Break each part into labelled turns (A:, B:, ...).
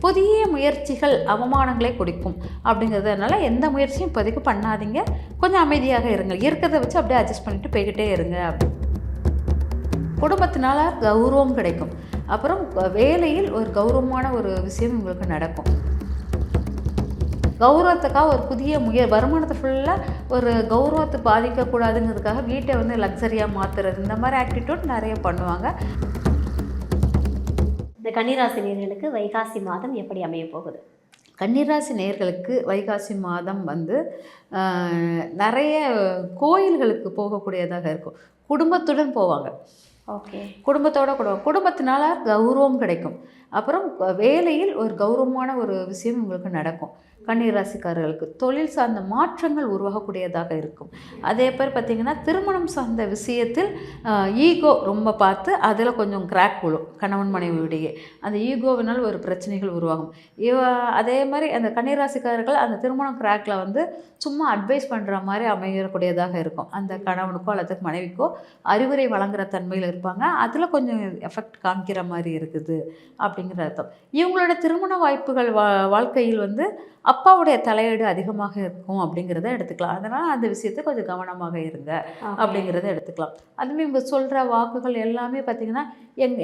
A: புதிய முயற்சிகள் அவமானங்களை கொடுக்கும் அப்படிங்கிறதுனால எந்த முயற்சியும் இப்போதைக்கு பண்ணாதீங்க. கொஞ்சம் அமைதியாக இருங்க. இருக்கிறத வச்சு அப்படியே அட்ஜஸ்ட் பண்ணிட்டு போய்கிட்டே இருங்க. குடும்பத்தினால கௌரவம் கிடைக்கும். அப்புறம் வேலையில் ஒரு கௌரவமான ஒரு விஷயம் உங்களுக்கு நடக்கும். கௌரவத்துக்காக ஒரு புதிய வருமானத்தை ஃபுல்லாக ஒரு கௌரவத்தை பாதிக்கக்கூடாதுங்கிறதுக்காக வீட்டை வந்து லக்ஸரியாக மாற்றுறது, இந்த மாதிரி ஆக்டிடியூட் நிறைய பண்ணுவாங்க.
B: இந்த கன்னிராசி நேயர்களுக்கு வைகாசி மாதம் எப்படி அமைய போகுது?
A: கன்னிராசி நேயர்களுக்கு வைகாசி மாதம் வந்து நிறைய கோயில்களுக்கு போகக்கூடியதாக இருக்கும். குடும்பத்துடன் போவாங்க.
B: ஓகே.
A: குடும்பத்தினால கௌரவம் கிடைக்கும். அப்புறம் வேலையில் ஒரு கௌரவமான ஒரு விஷயம் உங்களுக்கு நடக்கும். கன்னிராசிக்காரர்களுக்கு தொழில் சார்ந்த மாற்றங்கள் உருவாகக்கூடியதாக இருக்கும். அதே மாதிரி பார்த்திங்கன்னா திருமணம் சார்ந்த விஷயத்தில் ஈகோ ரொம்ப பார்த்து அதில் கொஞ்சம் கிராக் விழும். கணவன் மனைவியுடைய அந்த ஈகோவினால் ஒரு பிரச்சனைகள் உருவாகும். அதே மாதிரி அந்த கன்னிராசிக்காரர்கள் அந்த திருமணம் கிராக்கில் வந்து சும்மா அட்வைஸ் பண்ணுற மாதிரி அமையக்கூடியதாக இருக்கும். அந்த கணவனுக்கோ அல்லது மனைவிக்கோ அறிவுரை வழங்குகிற தன்மையில் இருப்பாங்க. அதில் கொஞ்சம் எஃபெக்ட் காமிக்கிற மாதிரி இருக்குது அப்படிங்கிற அர்த்தம். இவங்களோட திருமண வாய்ப்புகள் வாழ்க்கையில் வந்து அப்பாவுடைய தலையீடு அதிகமாக இருக்கும் அப்படிங்கிறத எடுத்துக்கலாம். அதனால் அந்த விஷயத்தை கொஞ்சம் கவனமாக இருங்க அப்படிங்கிறத எடுத்துக்கலாம். அதுமாதிரி இவங்க சொல்கிற வாக்குகள் எல்லாமே பார்த்திங்கன்னா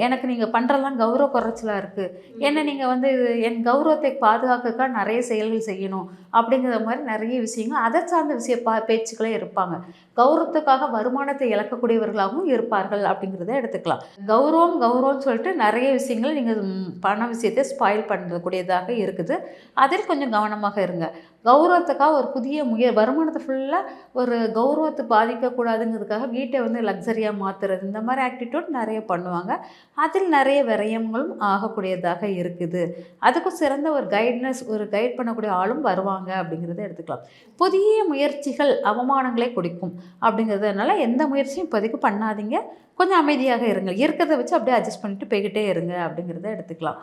A: எனக்கு நீங்கள் பண்ணுறதெல்லாம் கௌரவ குறைச்சலாக இருக்குது, ஏன்னா நீங்கள் வந்து என் கௌரவத்தை பாதுகாக்க நிறைய செயல்கள் செய்யணும் அப்படிங்கிற மாதிரி நிறைய விஷயங்கள் அதை சார்ந்த பேச்சுக்களே இருப்பாங்க. கௌரவத்துக்காக வருமானத்தை இழக்கக்கூடியவர்களாகவும் இருப்பார்கள் அப்படிங்கிறத எடுத்துக்கலாம். கௌரவம்னு சொல்லிட்டு நிறைய விஷயங்கள் நீங்கள் பண விஷயத்தை ஸ்பாயில் பண்ணக்கூடியதாக இருக்குது. அதில் கொஞ்சம் கவனமாக இருங்க. கௌரவத்துக்காக ஒரு புதிய வருமானத்தை ஃபுல்லாக ஒரு கௌரவத்தை பாதிக்கக்கூடாதுங்கிறதுக்காக வீட்டை வந்து லக்ஸரியாக மாற்றுறது, இந்த மாதிரி ஆக்டிடியூட் நிறைய பண்ணுவாங்க. அதில் நிறைய விரயங்களும் ஆகக்கூடியதாக இருக்குது. அதுக்கும் சிறந்த ஒரு கைட் பண்ணக்கூடிய ஆளும் வருவாங்க அப்படிங்கிறத எடுத்துக்கலாம். புதிய முயற்சிகள் அவமானங்களை கொடுக்கும் அப்படிங்கிறதுனால எந்த முயற்சியும் இப்போதைக்கு பண்ணாதீங்க. கொஞ்சம் அமைதியாக இருங்க. இருக்கிறத வச்சு அப்படியே அட்ஜஸ்ட் பண்ணிட்டு போய்கிட்டே இருங்க அப்படிங்கிறத எடுத்துக்கலாம்.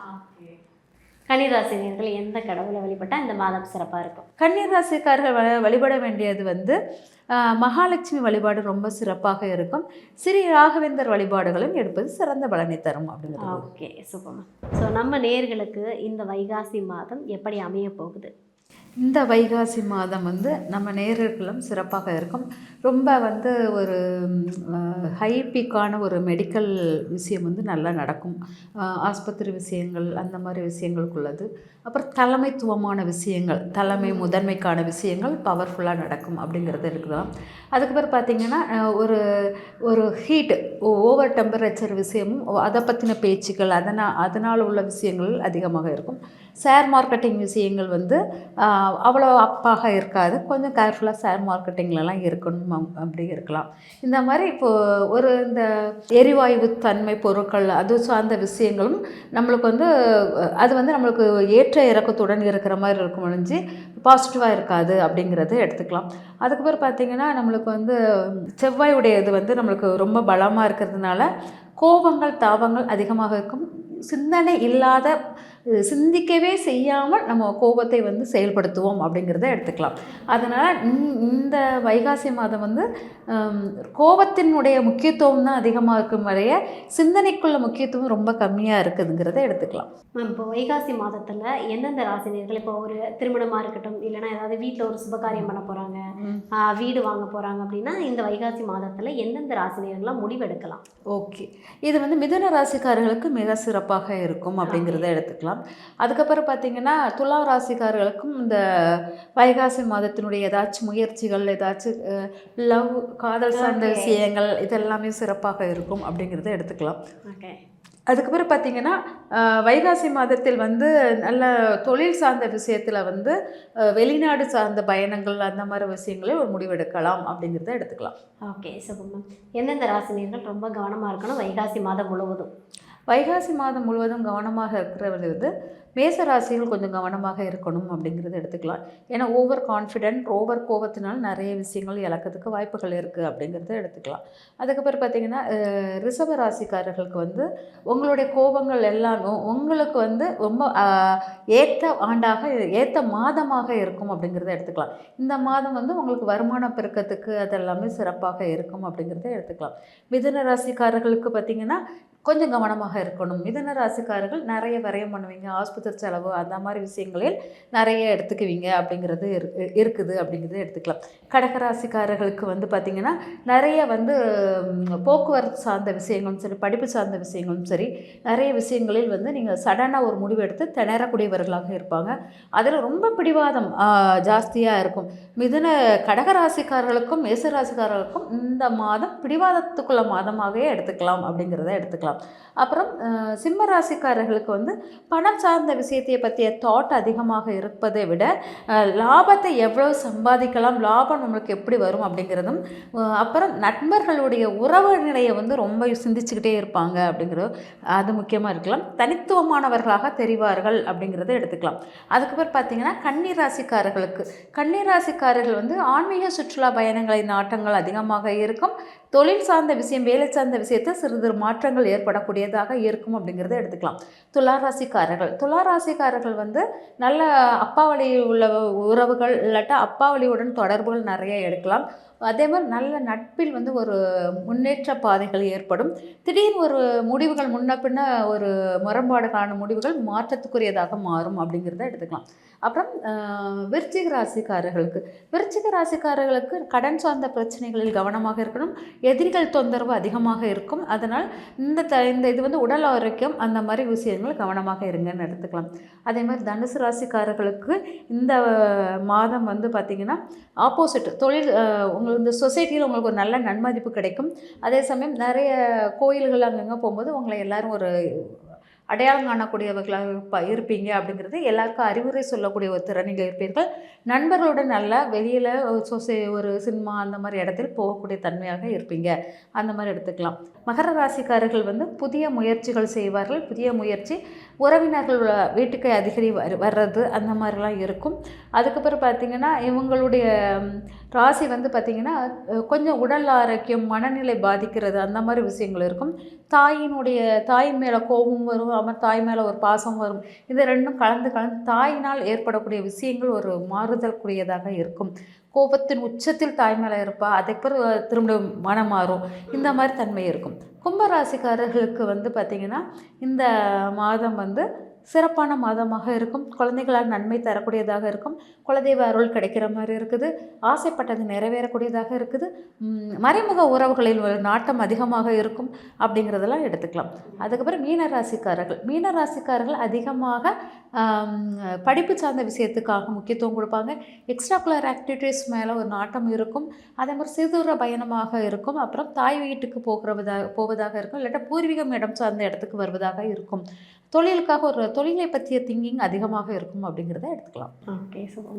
B: கன்னிராசினியர்கள் எந்த கடவுளை வழிபட்டால் இந்த மாதம் சிறப்பாக இருக்கும்?
A: கன்னிராசிக்காரர்கள் வழிபட வேண்டியது வந்து மகாலட்சுமி வழிபாடு ரொம்ப சிறப்பாக இருக்கும். ஸ்ரீ ராகவேந்தர் வழிபாடுகளும் எடுப்பது சிறந்த பலனை தரும் அப்படிங்கிறது.
B: Okay, super. ஸோ நம்ம நேயர்களுக்கு இந்த வைகாசி மாதம் எப்படி அமைய போகுது?
A: இந்த வைகாசி மாதம் வந்து நம்ம நேயர்களும் சிறப்பாக இருக்கும். ரொம்ப வந்து ஒரு ஹைபிக்கான ஒரு மெடிக்கல் விஷயம் வந்து நல்லா நடக்கும். ஆஸ்பத்திரி விஷயங்கள் அந்த மாதிரி விஷயங்களுக்குள்ளது. அப்புறம் தலைமைத்துவமான விஷயங்கள், முதன்மைக்கான விஷயங்கள் பவர்ஃபுல்லாக நடக்கும் அப்படிங்கிறது இருக்கலாம். அதுக்கப்புறம் பார்த்திங்கன்னா ஒரு ஹீட்டு ஓவர் டெம்பரேச்சர் விஷயமும் அதை பற்றின பேச்சுக்கள் அதனால் உள்ள விஷயங்கள் அதிகமாக இருக்கும். ஷேர் மார்க்கெட்டிங் விஷயங்கள் வந்து அவ்வளோ அப்பாக இருக்காது. கொஞ்சம் கேர்ஃபுல்லாக ஷேர் மார்க்கெட்டிங்லலாம் இருக்கணும் அப்படி இருக்கலாம். இந்த மாதிரி இப்போது இந்த எரிவாயு தன்மை பொருட்கள் அது சார்ந்த விஷயங்களும் நம்மளுக்கு வந்து அது வந்து நம்மளுக்கு ஏற்ற இறக்கத்துடன் இருக்கிற மாதிரி இருக்கும் ஒழிஞ்சு பாசிட்டிவாக இருக்காது அப்படிங்கிறத எடுத்துக்கலாம். அதுக்கப்புறம் பார்த்திங்கன்னா நம்மளுக்கு வந்து செவ்வாயுடைய இது வந்து நம்மளுக்கு ரொம்ப பலமாக இருக்கிறதுனால கோபங்கள் தாபங்கள் அதிகமாக இருக்கும். சிந்திக்கவே செய்யாமல் நம்ம கோபத்தை வந்து செயல்படுத்துவோம் அப்படிங்கிறத எடுத்துக்கலாம். அதனால் இந்த வைகாசி மாதம் வந்து கோபத்தினுடைய முக்கியத்துவம் தான் அதிகமாக இருக்கும் வரைய சிந்தனைக்குள்ள முக்கியத்துவம் ரொம்ப கம்மியாக இருக்குதுங்கிறத எடுத்துக்கலாம்.
B: இப்போ வைகாசி மாதத்தில் எந்தெந்த ராசினியர்கள் இப்போ ஒரு திருமணமாக இருக்கட்டும், இல்லைனா ஏதாவது வீட்டில் ஒரு சுபகாரியம் பண்ண போகிறாங்க, வீடு வாங்க போகிறாங்க அப்படின்னா இந்த வைகாசி மாதத்தில் எந்தெந்த ராசினியர்கள்லாம் முடிவெடுக்கலாம்?
A: ஓகே, இது வந்து மிதுன ராசிக்காரர்களுக்கு மிக சிறப்பாக இருக்கும் அப்படிங்கிறத எடுத்துக்கலாம். அதுக்கப்புறம் பார்த்திங்கன்னா துலா ராசிக்காரர்களுக்கும் இந்த வைகாசி மாதத்தினுடைய ஏதாச்சும் முயற்சிகள், ஏதாச்சும் லவ் காதல் சார்ந்த விஷயங்கள் இதெல்லாமே சிறப்பாக இருக்கும் அப்படிங்கிறத எடுத்துக்கலாம்.
B: ஓகே.
A: அதுக்கப்புறம் பார்த்திங்கன்னா வைகாசி மாதத்தில் வந்து நல்ல தொழில் சார்ந்த விஷயத்தில் வந்து வெளிநாடு சார்ந்த பயணங்கள் அந்த மாதிரி விஷயங்களே ஒரு முடிவெடுக்கலாம் அப்படிங்கிறத எடுத்துக்கலாம்.
B: ஓகே, சுபம். எந்தெந்த ராசினியர்கள் ரொம்ப கவனமாக இருக்கணும் வைகாசி மாதம் முழுவதும்?
A: வைகாசி மாதம் முழுவதும் கவனமாக இருக்கிறவர்கள் வந்து மேச ராசிகள் கொஞ்சம் கவனமாக இருக்கணும் அப்படிங்கிறத எடுத்துக்கலாம். ஏன்னா ஓவர் கான்ஃபிடென்ட், ஓவர் கோபத்தினால் நிறைய விஷயங்கள் இழக்கிறதுக்கு வாய்ப்புகள் இருக்குது அப்படிங்கிறத எடுத்துக்கலாம். அதுக்கப்புறம் பார்த்திங்கன்னா ரிஷப ராசிக்காரர்களுக்கு வந்து உங்களுடைய கோபங்கள் எல்லாம் உங்களுக்கு வந்து ரொம்ப ஏற்ற மாதமாக இருக்கும் அப்படிங்கிறத எடுத்துக்கலாம். இந்த மாதம் வந்து உங்களுக்கு வருமான பெருக்கத்துக்கு அதெல்லாமே சிறப்பாக இருக்கும் அப்படிங்கிறத எடுத்துக்கலாம். மிதுன ராசிக்காரர்களுக்கு பார்த்திங்கன்னா கொஞ்சம் கவனமாக இருக்கணும். மிதுன ராசிக்காரர்கள் நிறைய விரயம் பண்ணுவீங்க, ஆஸ்பத்திரி செலவு அந்த மாதிரி விஷயங்களில் நிறைய எடுத்துக்குவீங்க அப்படிங்கிறது இருக்குது அப்படிங்கிறத எடுத்துக்கலாம். கடக ராசிக்காரர்களுக்கு வந்து பார்த்திங்கன்னா நிறைய வந்து போக்குவரத்து சார்ந்த விஷயங்களும் சரி, படிப்பு சார்ந்த விஷயங்களும் சரி, நிறைய விஷயங்களில் வந்து நீங்கள் சடனாக ஒரு முடிவு எடுத்து திணறக்கூடியவர்களாக இருப்பாங்க. அதில் ரொம்ப பிடிவாதம் ஜாஸ்தியாக இருக்கும். கடகராசிக்காரர்களுக்கும் மேசராசிக்காரர்களுக்கும் இந்த மாதம் பிடிவாதத்துக்குள்ள மாதமாகவே எடுத்துக்கலாம் அப்படிங்கிறத எடுத்துக்கலாம். அப்புறம் சிம்ம ராசிக்காரர்களுக்கு வந்து பணம் சார்ந்த விஷயத்தை பற்றிய தாட் அதிகமாக இருப்பதை விட லாபத்தை எவ்வளோ சம்பாதிக்கலாம், லாபம் நம்மளுக்கு எப்படி வரும் அப்படிங்கிறதும், அப்புறம் நண்பர்களுடைய உறவு நிலையை வந்து ரொம்ப சிந்திச்சுக்கிட்டே இருப்பாங்க அப்படிங்கிறது அது முக்கியமாக இருக்கலாம். தனித்துவமானவர்களாக தெரிவார்கள் அப்படிங்கிறத எடுத்துக்கலாம். அதுக்கப்புறம் பார்த்திங்கன்னா கன்னி ராசிக்காரர்கள் வந்து ஆன்மீக சுற்றுலா பயணங்களை நாட்டங்கள் அதிகமாக இருக்கும். தொழில் சார்ந்த விஷயம், வேலை சார்ந்த விஷயத்தில் சிறிது மாற்றங்கள் ஏற்படக்கூடியதாக இருக்கும் அப்படிங்கிறத எடுத்துக்கலாம். துலா ராசிக்காரர்கள் வந்து நல்ல அப்பா வழி உள்ள உறவுகள் இல்லாட்டா அப்பா வழியுடன் தொடர்புகள் நிறைய எடுக்கலாம். அதே மாதிரி நல்ல நட்பில் வந்து ஒரு முன்னேற்ற பாதைகள் ஏற்படும். திடீர்னு ஒரு முடிவுகள் முன்ன பின்ன ஒரு முரண்பாடுகான முடிவுகள் மாற்றத்துக்குரியதாக மாறும் அப்படிங்கிறத எடுத்துக்கலாம். அப்புறம் விருச்சிக ராசிக்காரர்களுக்கு கடன் சார்ந்த பிரச்சனைகளில் கவனமாக இருக்கணும். எதிரிகள் தொந்தரவு அதிகமாக இருக்கும். அதனால் இந்த இது வந்து உடல் ஆரோக்கியம் அந்த மாதிரி விஷயங்கள் கவனமாக இருங்கன்னு எடுத்துக்கலாம். அதே மாதிரி தனுசு ராசிக்காரர்களுக்கு இந்த மாதம் வந்து பார்த்திங்கன்னா ஆப்போசிட் தொழில், உங்களுக்கு இந்த சொசைட்டியில் உங்களுக்கு ஒரு நல்ல நன்மதிப்பு கிடைக்கும். அதே சமயம் நிறைய கோயில்கள் அங்கங்கே போகும்போது உங்களை எல்லோரும் ஒரு அடையாளம் காணக்கூடியவர்களாக இருப்பீங்க அப்படிங்கிறது எல்லாருக்கும் அறிவுரை சொல்லக்கூடிய ஒரு திறனில் இருப்பீர்கள். நண்பர்களுடன் நல்லா வெளியில் ஒரு சினிமா அந்த மாதிரி இடத்தில் போகக்கூடிய தன்மையாக இருப்பீங்க, அந்த மாதிரி எடுத்துக்கலாம். மகர ராசிக்காரர்கள் வந்து புதிய முயற்சிகள் செய்வார்கள். புதிய முயற்சி உறவினர்கள் வீட்டுக்கு அதிகரி வர்றது அந்த மாதிரிலாம் இருக்கும். அதுக்கப்புறம் பார்த்திங்கன்னா இவங்களுடைய ராசி வந்து பார்த்திங்கன்னா கொஞ்சம் உடல் ஆரோக்கியம், மனநிலை பாதிக்கிறது அந்த மாதிரி விஷயங்கள் இருக்கும். தாயின் மேலே கோபம் வரும், அப்புறம் தாய் மேலே ஒரு பாசம் வரும். இது ரெண்டும் கலந்து தாயினால் ஏற்படக்கூடிய விஷயங்கள் ஒரு மாறுதல் கூடியதாக இருக்கும். கோபத்தின் உச்சத்தில் தாய் மேலே இருப்பா, அதுக்கப்புறம் திரும்ப மனம் மாறும், இந்த மாதிரி தன்மை இருக்கும். கும்பராசிக்காரர்களுக்கு வந்து பார்த்திங்கன்னா இந்த மாதம் வந்து சிறப்பான மாதமாக இருக்கும். குழந்தைகளால் நன்மை தரக்கூடியதாக இருக்கும். குலதெய்வ அருள் கிடைக்கிற மாதிரி இருக்குது. ஆசைப்பட்டது நிறைவேறக்கூடியதாக இருக்குது. மறைமுக உறவுகளில் ஒரு நாட்டம் அதிகமாக இருக்கும் அப்படிங்கிறதெல்லாம் எடுத்துக்கலாம். அதுக்கப்புறம் மீனராசிக்காரர்கள் அதிகமாக படிப்பு சார்ந்த விஷயத்துக்காக முக்கியத்துவம் கொடுப்பாங்க. எக்ஸ்ட்ரா குலர் ஆக்டிவிட்டீஸ் மேலே ஒரு நாட்டம் இருக்கும். அதே மாதிரி சிறுதூர பயணமாக இருக்கும். அப்புறம் தாய் வீட்டுக்கு போவதாக இருக்கும், இல்லாட்டா பூர்வீகம் இடம் சார்ந்த இடத்துக்கு வருவதாக இருக்கும். தொழிலுக்காக ஒரு தொழிலை பற்றிய திங்கிங் அதிகமாக இருக்கும் அப்படிங்கிறத எடுத்துக்கலாம்.
B: Okay, super.